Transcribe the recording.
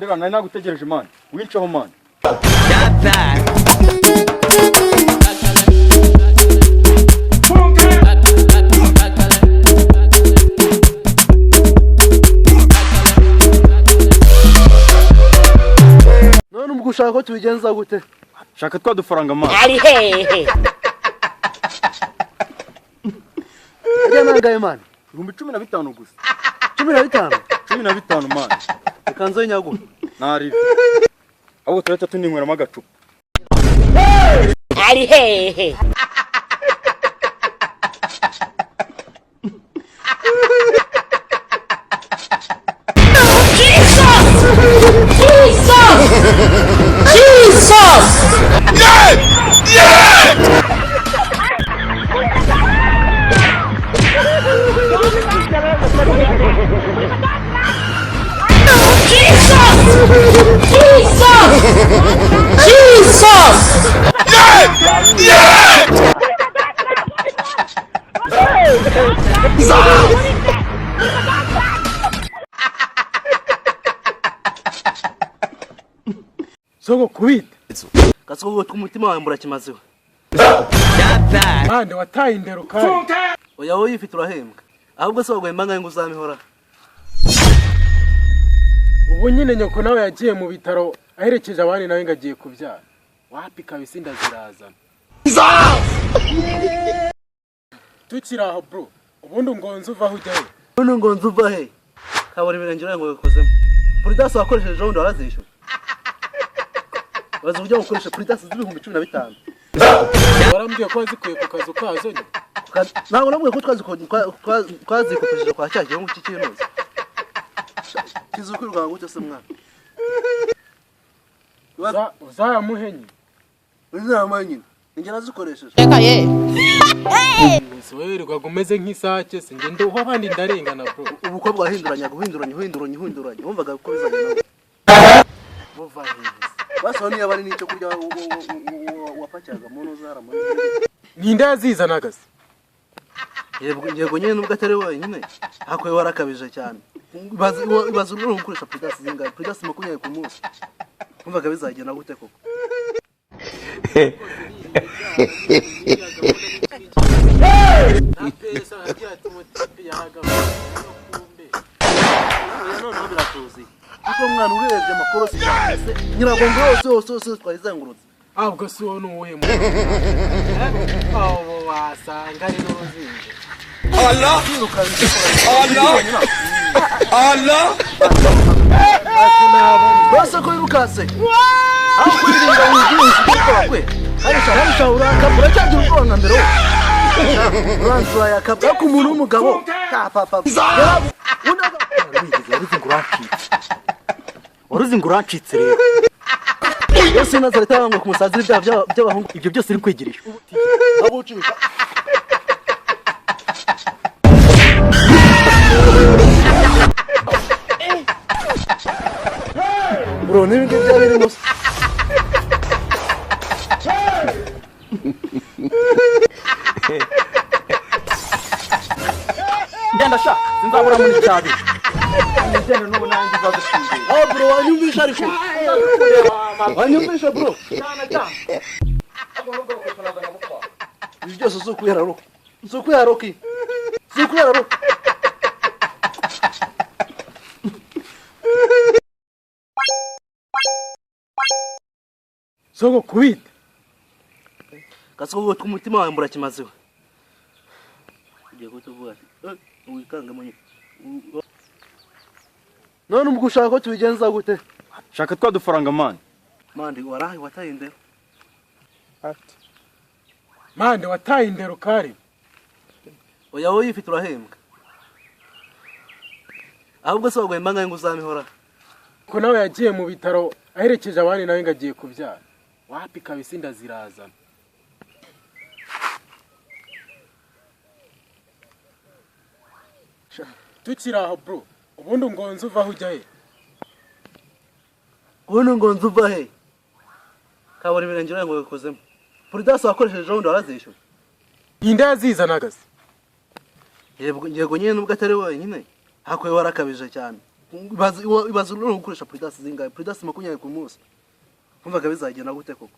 Rega nari nagutegereje man. Wincaho man. None ubwo ushaka ko tubigenza gute? Shaka twadufaranga man. Ari hehe. Ajya nangaye man. 15,000 gusa. 15? 15 man. Ikanzo y'inyago. Nari. Abo tureta tuninywera agacupa. Ari hehe. Sogo kubita. Gasogo twumutima wawe mburakimazeho. Mande wataye indero kandi. Oya wowe yifite urahembwa. Ahubwo se wagwemba ngaye ngo uzamihora. Ubu nyine nyoko nawe yagiye mu bitaro aherekeje abandi nawe ngagiye kubyara. Wapi kabisa ndazirazana. Tukiraho bro. Ubundi ngonzo uva hujyaye. Ubundi ngonzo uva he? Kabora ibirengera ngo bikozemo. Puridas wakoresheje round warazishyura. Baza ujya gukoresha Puridas z'ibihumbi 15. Warambwiye ko wazikuye ku kazu kazo nyine. Ntabwo namwe ko twazikopesheje kwa cyagiye ngo kikinoze. Kizukuru gute se mwana? Uzayamuhenye. Uzayamuhenye. Ninjye nazikoresheje. Reka ye. Wewe umeze nk'isake se ngende uho abandi ndarengana bro. Ubukobwa wahinduranya guhinduranya. Wumvaga ko bizagenda. Bova heza. Basa niyo bari n'icyo kurya wapacyaga mu nuzara muri. Ninde yazizanaga se? Yego nyine nubwo atari wenyine. Akwe warakabije cyane. Bazi uri gukoresha Puridas zingahe? Puridas 20 ku munsi. Wumvaga bizagenda gute koko? Kuko mwana urebye amakorosi cyane nyiragongo yose twarizengurutse. Ahubwo si wowe n'uwuhe mu. Abo wasanga ari n'uruzingo. Allah! Basa ko irukase. Aho kuririnda ugiye gukora kwe. Harisha urakabura cyagira ubwonga mbere wo. Uranzura yakabwa ku muntu w'umugabo. Papa. Waruzingurancitse rero. Yose nazareta bangwa ku musazi by'abahungu. Ibyo byose iri kwigirisha. Abo ucika. Bro, n'ibindi byabirimo. Ngenda sha, sinzabura muri cyabi. Ngende n'ubu nanjye zadushimye. Bro, wanyumvisha ariko. Wanyumvisha bro. Cyane. Agomba gukoraza ngamukwa. Ibi byose uzukwera ro. Uzukwera roki. Uzukwera ro. Sogo kubita. Gasogo twumutima wawe mburakimazeho. Ugiye kutuvuga. Wikanga munye. None ubwo ushaka ko tubigenza gute? Shaka twadufaranga man. Mande warahi wataye indero. Ati. Mande wataye indero kari. Oya wowe yifite urahembwa. Ahubwo se wagwemba ngaye ngo uzamihora. Ko nawe yagiye mu bitaro aherekeje abandi nawe ngagiye kubyara. Wapi kabisa ndazirazana. Tukiraho bro. Ubundi ngonzo uva hujyaye. Ubundi ngonzo uva he? Kabora ibirengera ngo bikozemo. Puridas wakoresheje round warazishyura. Ninde yazizanaga se? Yego nyine nubwo atari wenyine. Akwe warakabije cyane. ibaze no gukoresha prudence zingahe prudence 20 ku munsi umvaga bizagenda gute koko